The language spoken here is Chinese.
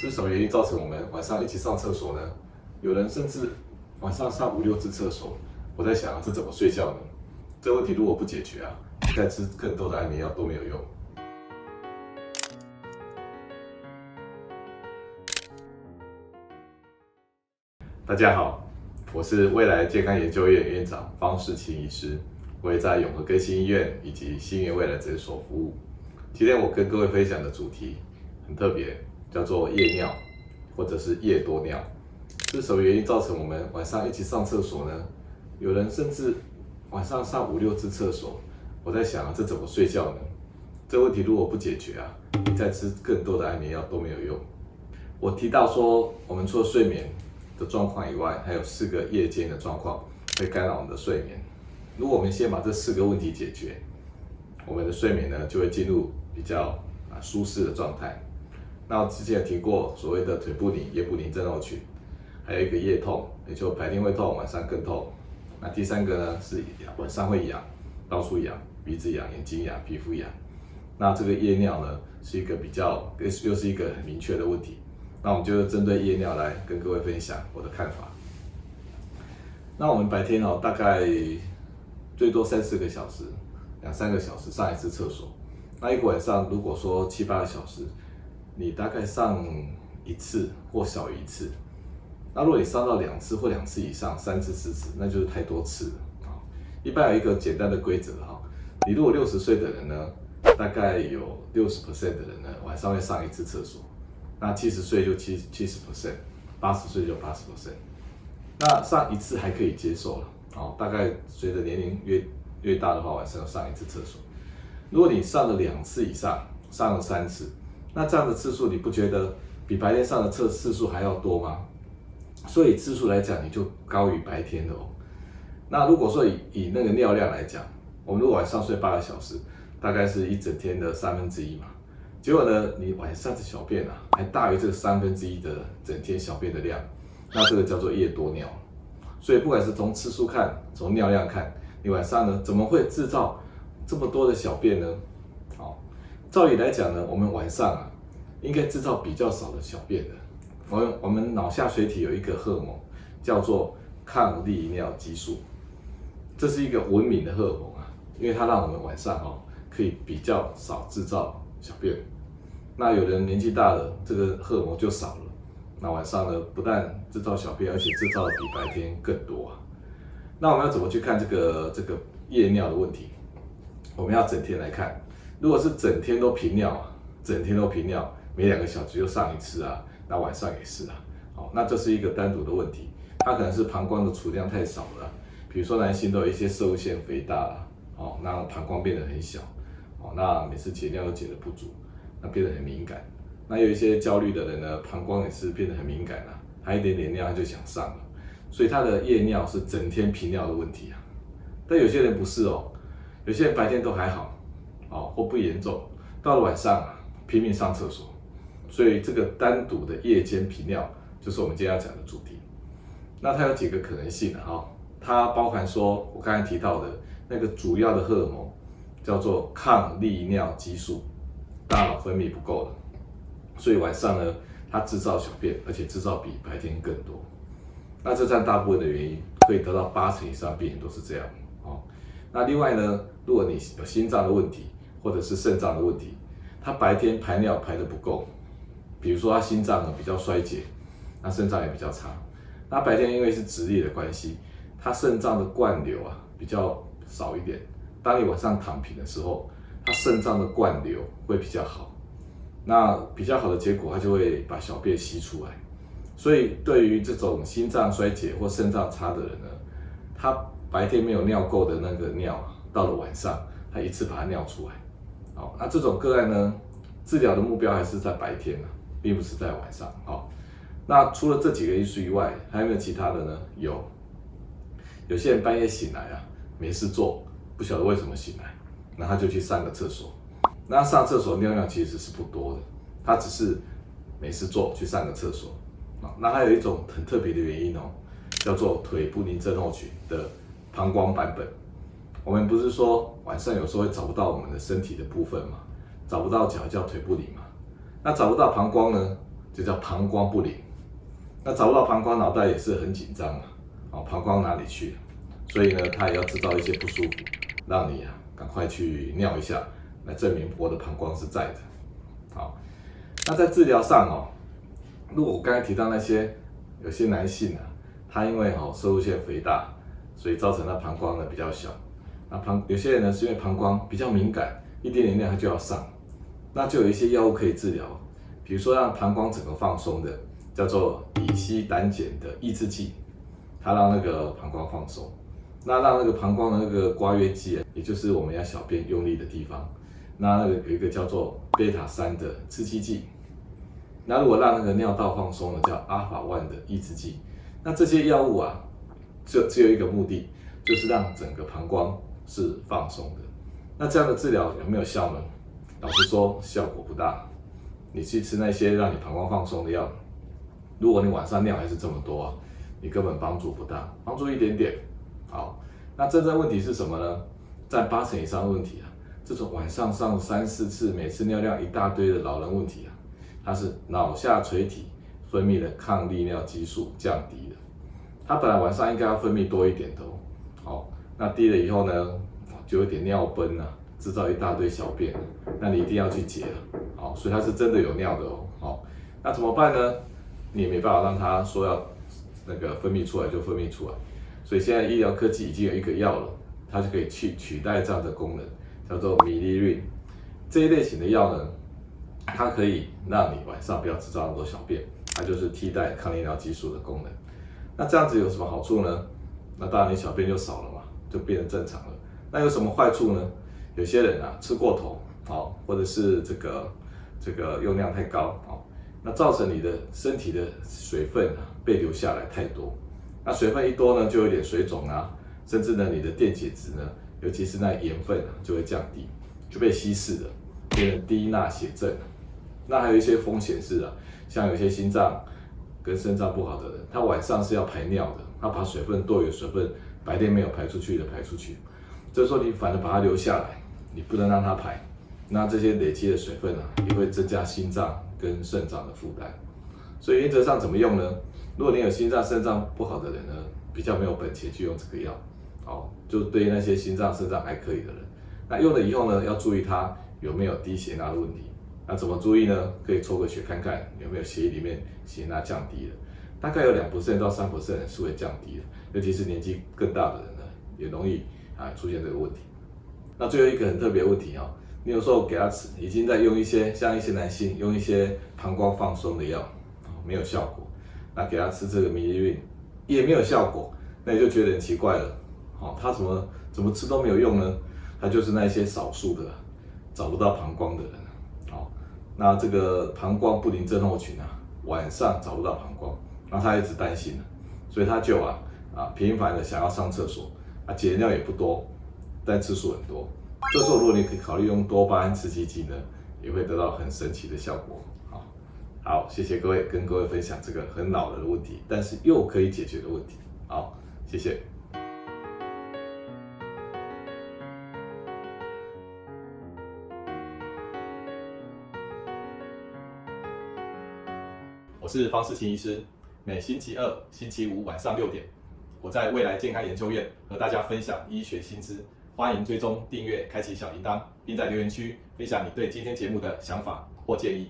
是什么原因造成我们晚上一起上厕所呢？有人甚至晚上上5、6次厕所。我在想这怎么睡觉呢？这个问题如果不解决再吃更多的安眠药都没有用。大家好，我是未来健康研究院院长方世清医师，我也在永和更新医院以及新源未来诊所服务。今天我跟各位分享的主题很特别，叫做夜尿，或者是夜多尿。是什么原因造成我们晚上一起上厕所呢？有人甚至晚上上5、6次厕所。我在想这怎么睡觉呢？这个问题如果不解决你再吃更多的安眠药都没有用。我提到说，我们除了睡眠的状况以外，还有4个夜间的状况会干扰我们的睡眠。如果我们先把这4个问题解决，我们的睡眠呢就会进入比较舒适的状态。那我之前有提过所谓的腿不宁、夜不宁症候群，还有一个夜痛，也就白天会痛，晚上更痛。那第3个呢是晚上会痒，到处痒，鼻子痒、眼睛痒、皮肤痒。那这个夜尿呢是一个又是一个很明确的问题。那我们就针对夜尿来跟各位分享我的看法。那我们白天大概最多3、4个小时、2、3个小时上一次厕所。那一个晚上如果说7、8个小时，你大概上1次或小于1次。那如果你上到2次或2次以上，3次、4次，那就是太多次了。一般有一个简单的规则你如果60岁的人呢，大概有60% 的人呢晚上会上1次厕所。那70岁就70%， 80岁就80%。那上1次还可以接受了，大概随着年龄越大的话，晚上要上1次厕所。如果你上了2次以上，上了3次，那这样的次数你不觉得比白天上的次数还要多吗？所以次数来讲，你就高于白天的那如果说以那个尿量来讲，我们如果晚上睡8个小时，大概是一整天的1/3嘛。结果呢，你晚上的小便还大于这个1/3的整天小便的量，那这个叫做夜多尿。所以不管是从次数看，从尿量看，你晚上呢怎么会制造这么多的小便呢？照理来讲呢，我们晚上应该制造比较少的小便的。我们脑下垂体有一个荷尔蒙叫做抗利尿激素，这是一个文明的荷尔蒙因为它让我们晚上可以比较少制造小便。那有人年纪大了，这个荷尔蒙就少了，那晚上呢不但制造小便，而且制造的比白天更多那我们要怎么去看这个夜尿的问题？我们要整天来看。如果是整天都频尿，每2个小时就上1次那晚上也是那这是一个单独的问题，它可能是膀胱的储量太少了。比如说男性都有一些射物腺肥大那膀胱变得很小那每次解尿都解得不足，那变得很敏感。那有一些焦虑的人呢，膀胱也是变得很敏感他一点点尿他就想上了，所以他的夜尿是整天频尿的问题但有些人不是有些人白天都还好或不严重，到了晚上拼命上厕所。所以这个单独的夜间频尿就是我们今天要讲的主题。那它有几个可能性它包含说我刚才提到的那个主要的荷尔蒙叫做抗利尿激素，大脑分泌不够了，所以晚上呢它制造小便，而且制造比白天更多。那这占大部分的原因，可以得到80%以上病人都是这样那另外呢，如果你有心脏的问题或者是肾脏的问题，它白天排尿排得不够，比如说他心脏比较衰竭，那肾脏也比较差。那白天因为是直立的关系，他肾脏的灌流比较少一点。当你晚上躺平的时候，他肾脏的灌流会比较好。那比较好的结果，他就会把小便吸出来。所以对于这种心脏衰竭或肾脏差的人呢，他白天没有尿够的那个尿，到了晚上他一次把它尿出来。那这种个案呢，治疗的目标还是在白天并不是在晚上那除了这几个因素以外，还有没有其他的呢？有些人半夜醒来没事做，不晓得为什么醒来，那他就去上个厕所。那上厕所尿其实是不多的，他只是没事做去上个厕所那还有一种很特别的原因叫做腿不宁症候群的膀胱版本。我们不是说晚上有时候会找不到我们的身体的部分嘛，找不到脚叫腿不宁嘛。那找不到膀胱呢，就叫膀胱不灵。那找不到膀胱，脑袋也是很紧张嘛，膀胱哪里去了？所以呢，它也要制造一些不舒服，让你赶快去尿一下，来证明我的膀胱是在的。好，那在治疗上如果我刚才提到那些有些男性他因为摄护腺肥大，所以造成他膀胱呢比较小。那有些人呢是因为膀胱比较敏感，一点点尿他就要上，那就有一些药物可以治疗，比如说让膀胱整个放松的，叫做乙酰胆碱的抑制剂，它让那个膀胱放松。那让那个膀胱的那个括约肌，也就是我们要小便用力的地方，那个有一个叫做贝塔3的刺激剂。那如果让那个尿道放松呢，叫阿尔法1的抑制剂。那这些药物只有一个目的，就是让整个膀胱是放松的。那这样的治疗有没有效呢？老实说，效果不大。你去吃那些让你膀胱放松的药，如果你晚上尿还是这么多你根本帮助不大，帮助一点点。好，那真正问题是什么呢？占80%以上的问题这种晚上上3、4次，每次尿量一大堆的老人问题它是脑下垂体分泌的抗利尿激素降低了。它本来晚上应该要分泌多一点的那低了以后呢，就有点尿崩制造一大堆小便，那你一定要去解所以它是真的有尿的那怎么办呢？你也没办法让它说要那个分泌出来就分泌出来，所以现在医疗科技已经有一个药了，它就可以去取代这样的功能，叫做米利瑞。这一类型的药呢，它可以让你晚上不要制造那么多小便，它就是替代抗利尿激素的功能。那这样子有什么好处呢？那当然你小便就少了嘛，就变成正常了。那有什么坏处呢？有些人吃过头或者是这个用量太高那造成你的身体的水分被留下来太多。那水分一多呢，就有点水肿甚至呢你的电解质呢，尤其是那盐分就会降低，就被稀释了，变成低钠血症。那还有一些风险是像有些心脏跟肾脏不好的人，他晚上是要排尿的，他把水分多余的水分白天没有排出去的排出去，这时候你反而把它留下来，你不能让它排，那这些累积的水分也会增加心脏跟肾脏的负担。所以原则上怎么用呢？如果你有心脏肾脏不好的人呢，比较没有本钱去用这个药就对于那些心脏肾脏还可以的人，那用了以后呢，要注意它有没有低血钠的问题。那怎么注意呢？可以抽个血看看有没有血液里面血钠降低了，大概有2% 到3% 是会降低的，尤其是年纪更大的人呢，也容易出现这个问题。那最后一个很特别的问题你有时候给他吃，已经在用一些像一些男性用一些膀胱放松的药没有效果，那给他吃这个米利瑞也没有效果，那你就觉得很奇怪了他怎么吃都没有用呢？他就是那些少数的找不到膀胱的人那这个膀胱不灵症候群晚上找不到膀胱，然后他一直担心所以他就频繁的想要上厕所解尿也不多，但次数很多。这时候如果你可以考虑用多巴胺刺激剂呢，也会得到很神奇的效果好，谢谢各位，跟各位分享这个很老的问题，但是又可以解决的问题。好，谢谢。我是方世清医师，每星期二、星期五晚上6点，我在未来健康研究院和大家分享医学新知。欢迎追踪、订阅、开启小铃铛，并在留言区分享你对今天节目的想法或建议。